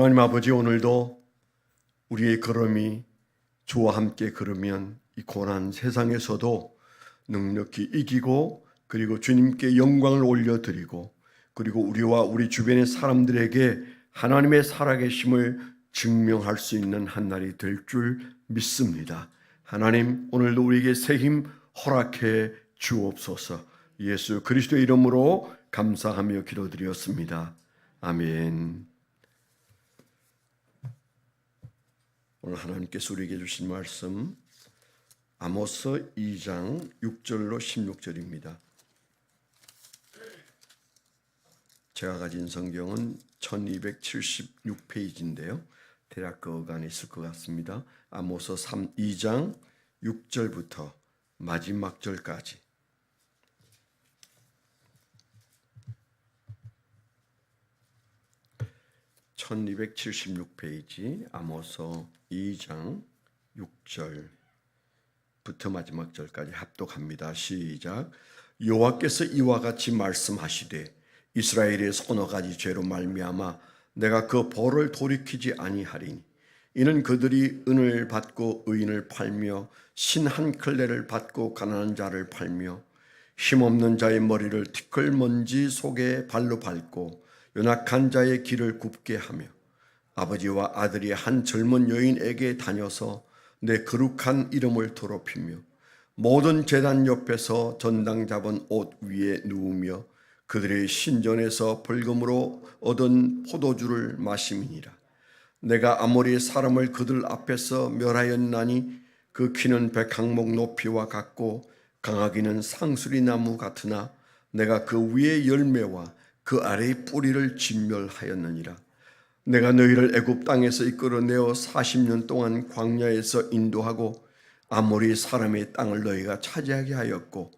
하나님 아버지, 오늘도 우리의 걸음이 주와 함께 걸으면 이 고난 세상에서도 넉넉히 이기고, 그리고 주님께 영광을 올려드리고, 그리고 우리와 우리 주변의 사람들에게 하나님의 살아계심을 증명할 수 있는 한 날이 될 줄 믿습니다. 하나님, 오늘도 우리에게 새 힘 허락해 주옵소서. 예수 그리스도의 이름으로 감사하며 기도드렸습니다. 아멘. 오늘 하나님께서 우리에게 주신 말씀 아모스 2장 6절로 16절입니다. 제가 가진 성경은 1276페이지인데요. 대략 그 어간에 있을 것 같습니다. 아모스 2장 6절부터 마지막 절까지. (1276페이지) 아모스 2장 6절부터 마지막 절까지 합독합니다. 시작. 여호와께서 이와 같이 말씀하시되 이스라엘의 서너 가지 죄로 말미암아 내가 그 벌을 돌이키지 아니하리니 이는 그들이 은을 받고 의인을 팔며 신 한 클레를 받고 가난한 자를 팔며 힘없는 자의 머리를 티끌먼지 속에 발로 밟고 연약한 자의 길을 굽게 하며 아버지와 아들이 한 젊은 여인에게 다녀서 내 거룩한 이름을 더럽히며 모든 제단 옆에서 전당 잡은 옷 위에 누우며 그들의 신전에서 벌금으로 얻은 포도주를 마심이니라. 내가 아모리 사람을 그들 앞에서 멸하였나니 그 키는 백항목 높이와 같고 강하기는 상수리 나무 같으나 내가 그 위의 열매와 그 아래의 뿌리를 진멸하였느니라. 내가 너희를 애굽 땅에서 이끌어내어 40년 동안 광야에서 인도하고 아모리 사람의 땅을 너희가 차지하게 하였고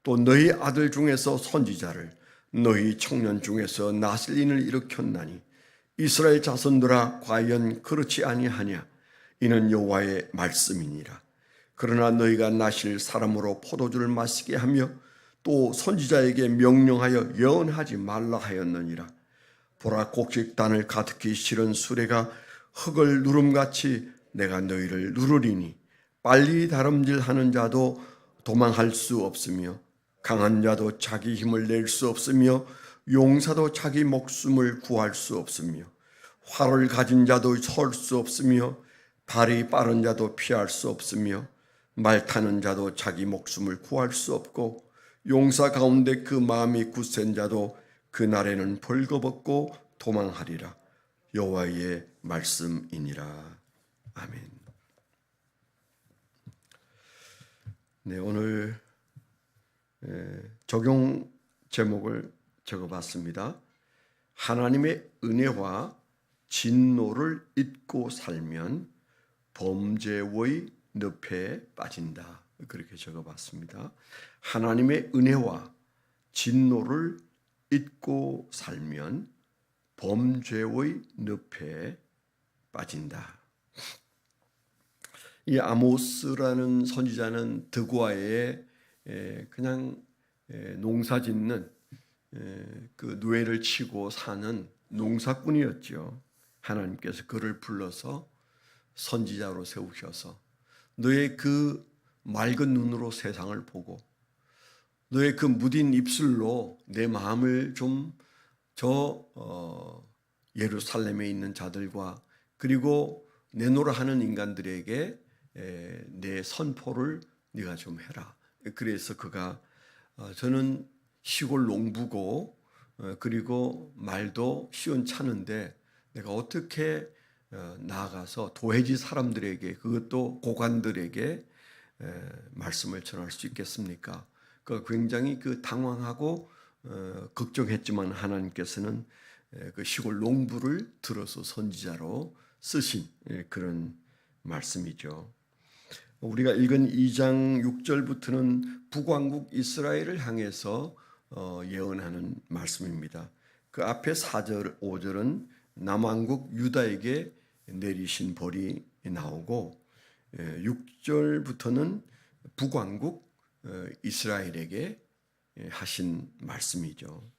또 너희 아들 중에서 선지자를 너희 청년 중에서 나슬린을 일으켰나니 이스라엘 자손들아 과연 그렇지 아니하냐. 이는 여호와의 말씀이니라. 그러나 너희가 나실 사람으로 포도주를 마시게 하며 또 선지자에게 명령하여 예언하지 말라 하였느니라. 보라, 곡식단을 가득히 실은 수레가 흙을 누름같이 내가 너희를 누르리니 빨리 다름질하는 자도 도망할 수 없으며 강한 자도 자기 힘을 낼 수 없으며 용사도 자기 목숨을 구할 수 없으며 활을 가진 자도 설 수 없으며 발이 빠른 자도 피할 수 없으며 말 타는 자도 자기 목숨을 구할 수 없고 용사 가운데 그 마음이 굳센 자도 그날에는 벌거벗고 도망하리라. 여호와의 말씀이니라. 아멘. 네, 오늘 적용 제목을 적어봤습니다. 하나님의 은혜와 진노를 잊고 살면 범죄의 늪에 빠진다. 그렇게 적어봤습니다. 하나님의 은혜와 진노를 잊고 살면 범죄의 늪에 빠진다. 이 아모스라는 선지자는 드고아에 그냥 농사짓는 그 누에를 치고 사는 농사꾼이었죠. 하나님께서 그를 불러서 선지자로 세우셔서 너의 그 맑은 눈으로 세상을 보고 너의 그 무딘 입술로 내 마음을 좀 예루살렘에 있는 자들과 그리고 내노라 하는 인간들에게 내 선포를 네가 좀 해라. 그래서 그가 저는 시골 농부고 그리고 말도 시원찮은데 내가 어떻게 나아가서 도해지 사람들에게 그것도 고관들에게 말씀을 전할 수 있겠습니까? 그 굉장히 당황하고 걱정했지만 하나님께서는 그 시골 농부를 들어서 선지자로 쓰신 그런 말씀이죠. 우리가 읽은 2장 6절부터는 북왕국 이스라엘을 향해서 예언하는 말씀입니다. 그 앞에 4절, 5절은 남왕국 유다에게 내리신 벌이 나오고 6절부터는 북왕국 이스라엘에게 하신 말씀이죠.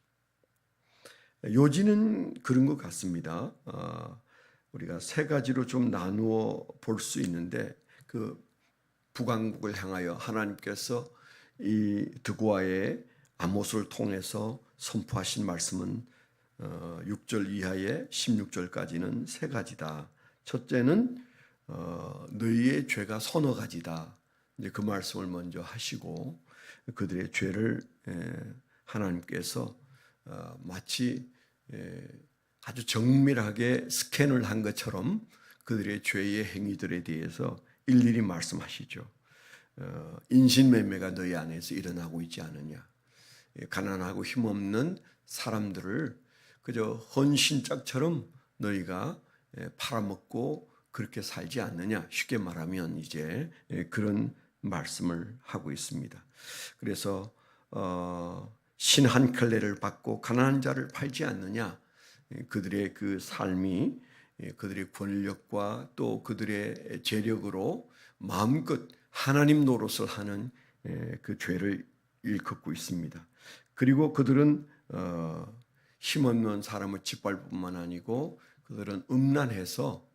요지는 그런 것 같습니다. 우리가 세 가지로 좀 나누어 볼 수 있는데, 그 북왕국을 향하여 하나님께서 이 드고아의 아모스를 통해서 선포하신 말씀은 6절 이하의 16절까지는 세 가지다. 첫째는 너희의 죄가 서너 가지다. 이제 그 말씀을 먼저 하시고, 그들의 죄를 하나님께서 마치 아주 정밀하게 스캔을 한 것처럼 그들의 죄의 행위들에 대해서 일일이 말씀하시죠. 인신매매가 너희 안에서 일어나고 있지 않느냐. 가난하고 힘없는 사람들을 그저 헌신짝처럼 너희가 팔아먹고 그렇게 살지 않느냐. 쉽게 말하면 이제 그런 말씀을 하고 있습니다. 그래서 신 한 켤레를 받고 가난한 자를 팔지 않느냐. 그들의 그 삶이 그들의 권력과 또 그들의 재력으로 마음껏 하나님 노릇을 하는 그 죄를 일컫고 있습니다. 그리고 그들은 힘없는 사람을 짓밟을 뿐만 아니고 그들은 음란해서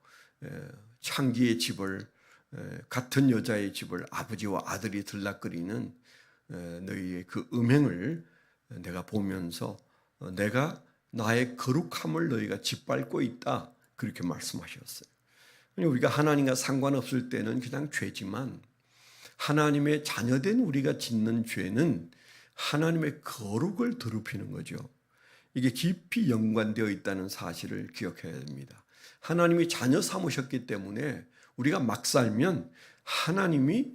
창기의 집을, 같은 여자의 집을 아버지와 아들이 들락거리는 너희의 그 음행을 내가 보면서 내가 나의 거룩함을 너희가 짓밟고 있다, 그렇게 말씀하셨어요. 우리가 하나님과 상관없을 때는 그냥 죄지만 하나님의 자녀된 우리가 짓는 죄는 하나님의 거룩을 더럽히는 거죠. 이게 깊이 연관되어 있다는 사실을 기억해야 됩니다. 하나님이 자녀 삼으셨기 때문에 우리가 막 살면 하나님이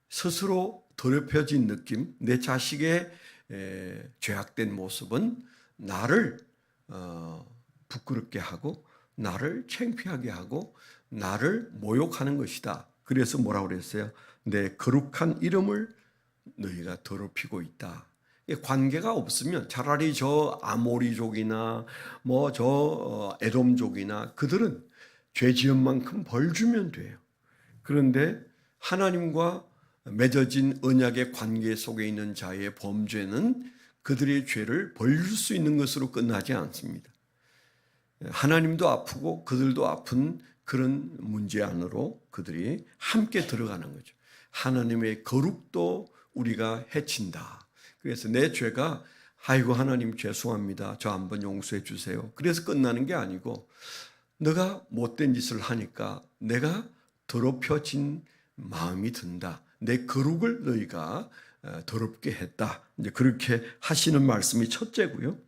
스스로 더럽혀진 느낌, 내 자식의 죄악된 모습은 나를 부끄럽게 하고 나를 창피하게 하고 나를 모욕하는 것이다. 그래서 뭐라고 그랬어요? 내 거룩한 이름을 너희가 더럽히고 있다. 관계가 없으면 차라리 저 아모리족이나 뭐 저 에돔족이나 그들은 죄 지은 만큼 벌 주면 돼요. 그런데 하나님과 맺어진 언약의 관계 속에 있는 자의 범죄는 그들의 죄를 벌 줄 수 있는 것으로 끝나지 않습니다. 하나님도 아프고 그들도 아픈 그런 문제 안으로 그들이 함께 들어가는 거죠. 하나님의 거룩도 우리가 해친다. 그래서 내 죄가 아이고 하나님 죄송합니다. 저 한번 용서해 주세요. 그래서 끝나는 게 아니고 너가 못된 짓을 하니까 내가 더럽혀진 마음이 든다. 내 거룩을 너희가 더럽게 했다. 이제 그렇게 하시는 말씀이 첫째고요.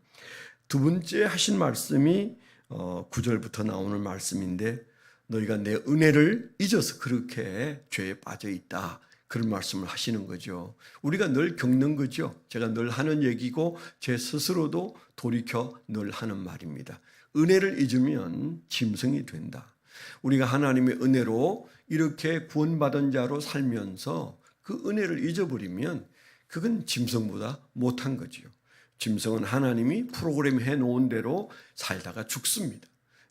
두 번째 하신 말씀이 9절부터 나오는 말씀인데 너희가 내 은혜를 잊어서 그렇게 죄에 빠져 있다. 그런 말씀을 하시는 거죠. 우리가 늘 겪는 거죠. 제가 늘 하는 얘기고 제 스스로도 돌이켜 늘 하는 말입니다. 은혜를 잊으면 짐승이 된다. 우리가 하나님의 은혜로 이렇게 구원받은 자로 살면서 그 은혜를 잊어버리면 그건 짐승보다 못한 거지요. 짐승은 하나님이 프로그램 해놓은 대로 살다가 죽습니다.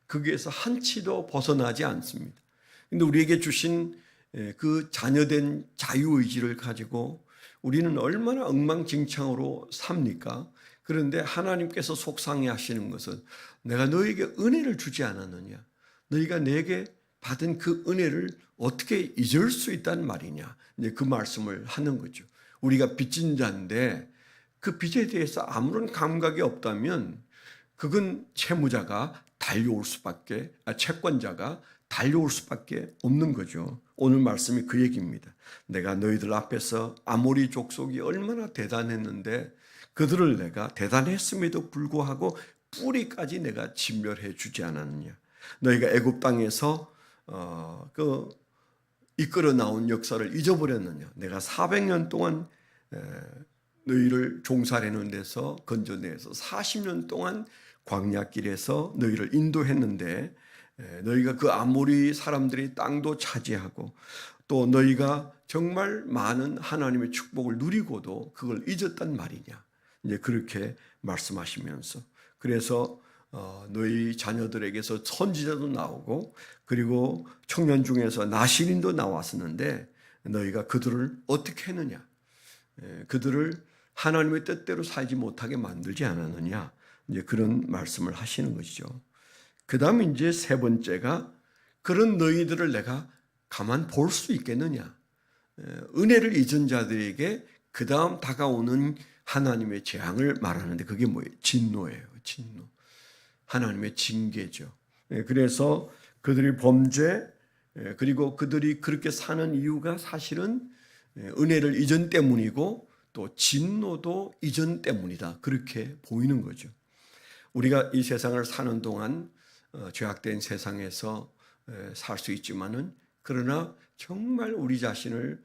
거기에서 한치도 벗어나지 않습니다. 그런데 우리에게 주신 그 자녀된 자유의지를 가지고 우리는 얼마나 엉망진창으로 삽니까? 그런데 하나님께서 속상해 하시는 것은 내가 너에게 은혜를 주지 않았느냐? 너희가 내게 받은 그 은혜를 어떻게 잊을 수 있단 말이냐? 이제 그 말씀을 하는 거죠. 우리가 빚진 자인데 그 빚에 대해서 아무런 감각이 없다면 그건 채무자가 달려올 수밖에, 채권자가 달려올 수밖에 없는 거죠. 오늘 말씀이 그 얘기입니다. 내가 너희들 앞에서 아모리 족속이 얼마나 대단했는데 그들을 내가 대단했음에도 불구하고 뿌리까지 내가 진멸해 주지 않았느냐. 너희가 애굽 땅에서 그 이끌어 나온 역사를 잊어버렸느냐. 내가 400년 동안 너희를 종살이하는 데서 건져내서 40년 동안 광야길에서 너희를 인도했는데 너희가 그 아모리 사람들이 땅도 차지하고 또 너희가 정말 많은 하나님의 축복을 누리고도 그걸 잊었단 말이냐. 이제 그렇게 말씀하시면서 그래서 너희 자녀들에게서 선지자도 나오고 그리고 청년 중에서 나신인도 나왔었는데 너희가 그들을 어떻게 했느냐. 그들을 하나님의 뜻대로 살지 못하게 만들지 않았느냐. 이제 그런 말씀을 하시는 것이죠. 그 다음에 이제 세 번째가 그런 너희들을 내가 가만 볼 수 있겠느냐. 은혜를 잊은 자들에게 그 다음 다가오는 하나님의 재앙을 말하는데 그게 뭐예요? 진노예요. 진노. 하나님의 징계죠. 그래서 그들이 범죄 그리고 그들이 그렇게 사는 이유가 사실은 은혜를 이전 때문이고 또 진노도 이전 때문이다. 그렇게 보이는 거죠. 우리가 이 세상을 사는 동안 죄악된 세상에서 살 수 있지만은 그러나 정말 우리 자신을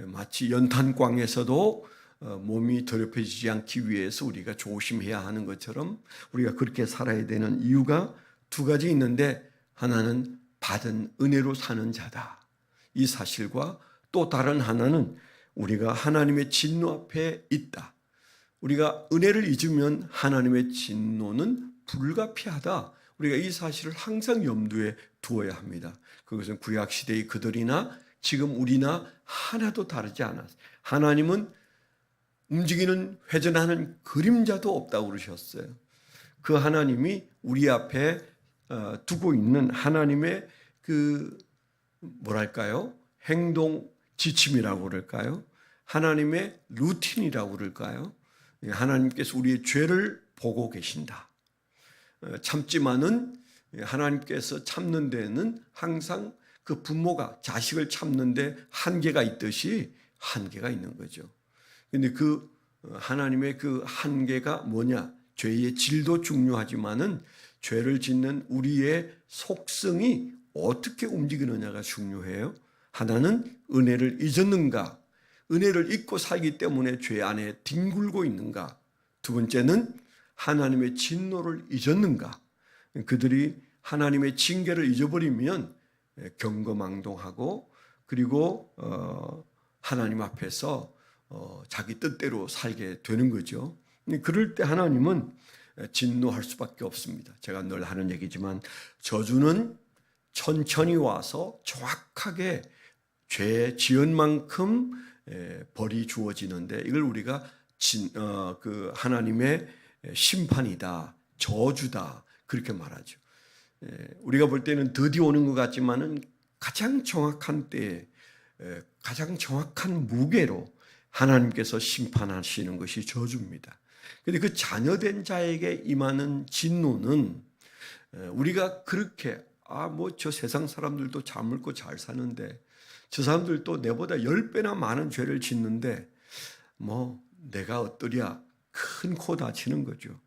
마치 연탄광에서도 몸이 더럽혀지지 않기 위해서 우리가 조심해야 하는 것처럼 우리가 그렇게 살아야 되는 이유가 두 가지 있는데 하나는 받은 은혜로 사는 자다. 이 사실과 또 다른 하나는 우리가 하나님의 진노 앞에 있다. 우리가 은혜를 잊으면 하나님의 진노는 불가피하다. 우리가 이 사실을 항상 염두에 두어야 합니다. 그것은 구약시대의 그들이나 지금 우리나 하나도 다르지 않았어요. 하나님은 움직이는 회전하는 그림자도 없다고 그러셨어요. 그 하나님이 우리 앞에 두고 있는 하나님의 그 뭐랄까요? 행동 지침이라고 그럴까요? 하나님의 루틴이라고 그럴까요? 하나님께서 우리의 죄를 보고 계신다. 참지만은 하나님께서 참는 데는 항상 그 부모가 자식을 참는데 한계가 있듯이 한계가 있는 거죠. 근데 그 하나님의 그 한계가 뭐냐? 죄의 질도 중요하지만은 죄를 짓는 우리의 속성이 어떻게 움직이느냐가 중요해요. 하나는 은혜를 잊었는가? 은혜를 잊고 살기 때문에 죄 안에 뒹굴고 있는가? 두 번째는 하나님의 진노를 잊었는가? 그들이 하나님의 징계를 잊어버리면 경거망동하고 그리고 하나님 앞에서 자기 뜻대로 살게 되는 거죠. 그럴 때 하나님은 진노할 수밖에 없습니다. 제가 늘 하는 얘기지만 저주는 천천히 와서 정확하게 죄 지은 만큼 벌이 주어지는데 이걸 우리가 그 하나님의 심판이다, 저주다 그렇게 말하죠. 우리가 볼 때는 더디 오는 것 같지만은 가장 정확한 때에 가장 정확한 무게로 하나님께서 심판하시는 것이 저주입니다. 그런데 그 자녀된 자에게 임하는 진노는 우리가 그렇게 뭐 저 세상 사람들도 잘 먹고 잘 사는데 저 사람들도 내보다 10배나 많은 죄를 짓는데 뭐 내가 어떠랴 큰 코 다치는 거죠.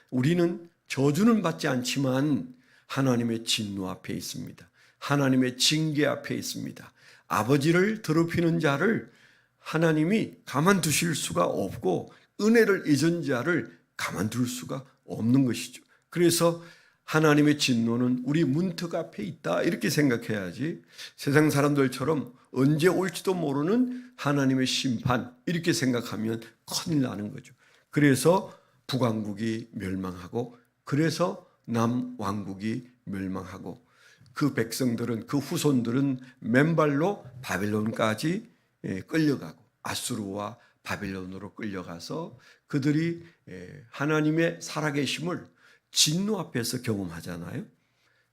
우리는 저주는 받지 않지만 하나님의 진노 앞에 있습니다. 하나님의 징계 앞에 있습니다. 아버지를 더럽히는 자를 하나님이 가만두실 수가 없고 은혜를 잊은 자를 가만둘 수가 없는 것이죠. 그래서 하나님의 진노는 우리 문턱 앞에 있다 이렇게 생각해야지 세상 사람들처럼 언제 올지도 모르는 하나님의 심판 이렇게 생각하면 큰일 나는 거죠. 그래서 북왕국이 멸망하고 그래서 남왕국이 멸망하고 그 백성들은 그 후손들은 맨발로 바벨론까지 끌려가고 아수르와 바벨론으로 끌려가서 그들이 하나님의 살아계심을 진노 앞에서 경험하잖아요.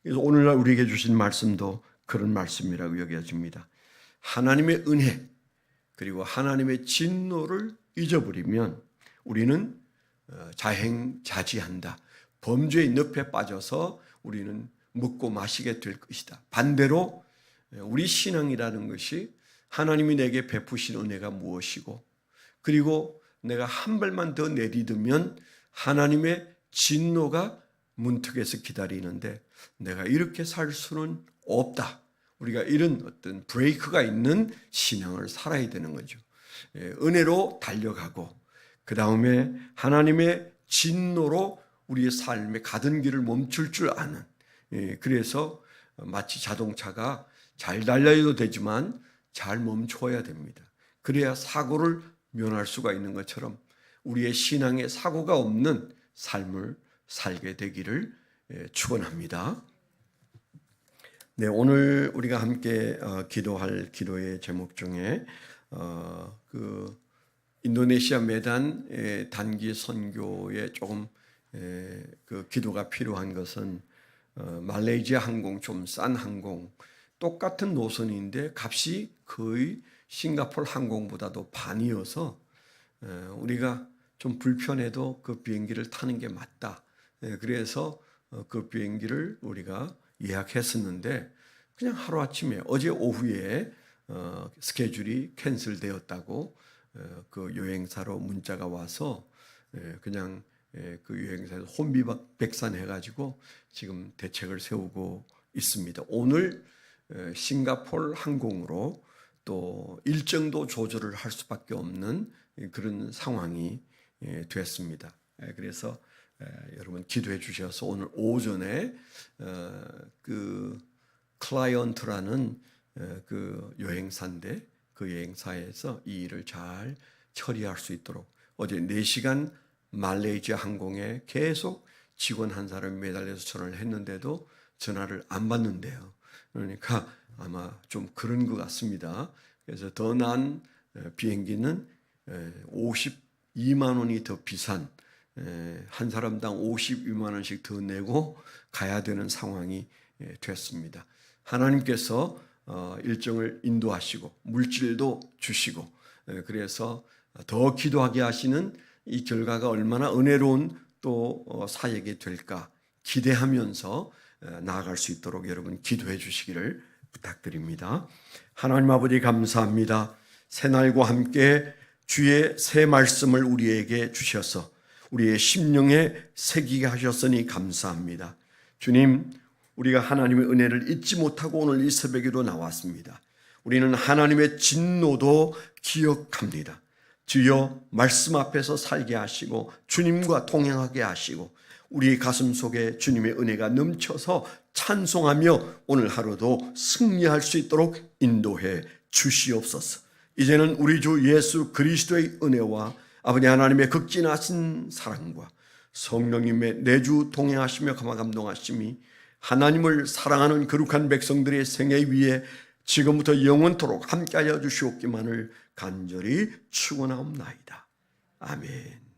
그래서 오늘날 우리에게 주신 말씀도 그런 말씀이라고 여겨집니다. 하나님의 은혜 그리고 하나님의 진노를 잊어버리면 우리는 자행자지한다. 범죄의 늪에 빠져서 우리는 먹고 마시게 될 것이다. 반대로 우리 신앙이라는 것이 하나님이 내게 베푸신 은혜가 무엇이고 그리고 내가 한 발만 더 내디디면 하나님의 진노가 문턱에서 기다리는데 내가 이렇게 살 수는 없다. 우리가 이런 어떤 브레이크가 있는 신앙을 살아야 되는 거죠. 은혜로 달려가고 그 다음에 하나님의 진노로 우리의 삶의 가던 길을 멈출 줄 아는 그래서 마치 자동차가 잘 달려도 되지만 잘 멈춰야 됩니다. 그래야 사고를 면할 수가 있는 것처럼 우리의 신앙에 사고가 없는 삶을 살게 되기를 축원합니다. 네, 오늘 우리가 함께 기도할 기도의 제목 중에 그 인도네시아 메단 단기 선교에 조금 그 기도가 필요한 것은 말레이시아 항공, 좀 싼 항공, 똑같은 노선인데 값이 거의 싱가포르 항공보다도 반이어서 우리가 좀 불편해도 그 비행기를 타는 게 맞다. 그래서 그 비행기를 우리가 예약했었는데 그냥 하루아침에 어제 오후에 스케줄이 캔슬되었다고 그 여행사로 문자가 와서 그냥 그 여행사에서 혼비백산해가지고 지금 대책을 세우고 있습니다. 오늘 싱가포르 항공으로 또 일정도 조절을 할 수밖에 없는 그런 상황이 됐습니다. 그래서 여러분 기도해 주셔서 오늘 오전에 그 클라이언트라는 그 여행사인데 그 여행사에서 이 일을 잘 처리할 수 있도록 어제 4시간 말레이시아 항공에 계속 직원 한 사람이 매달려서 전화를 했는데도 전화를 안 받는데요. 그러니까 아마 좀 그런 것 같습니다. 그래서 더 나은 비행기는 52만 원이 더 비싼 한 사람당 52만 원씩 더 내고 가야 되는 상황이 됐습니다. 하나님께서 일정을 인도하시고 물질도 주시고 그래서 더 기도하게 하시는 이 결과가 얼마나 은혜로운 또 사역이 될까 기대하면서 나아갈 수 있도록 여러분 기도해 주시기를 부탁드립니다. 하나님 아버지 감사합니다. 새날과 함께 주의 새 말씀을 우리에게 주셔서 우리의 심령에 새기게 하셨으니 감사합니다. 주님, 우리가 하나님의 은혜를 잊지 못하고 오늘 이 새벽에도 나왔습니다. 우리는 하나님의 진노도 기억합니다. 주여 말씀 앞에서 살게 하시고 주님과 동행하게 하시고 우리 가슴 속에 주님의 은혜가 넘쳐서 찬송하며 오늘 하루도 승리할 수 있도록 인도해 주시옵소서. 이제는 우리 주 예수 그리스도의 은혜와 아버지 하나님의 극진하신 사랑과 성령님의 내주 동행하시며 감화감동하심이 하나님을 사랑하는 거룩한 백성들의 생애 위에 지금부터 영원토록 함께하여 주시옵기만을 간절히 축원하옵나이다. 아멘.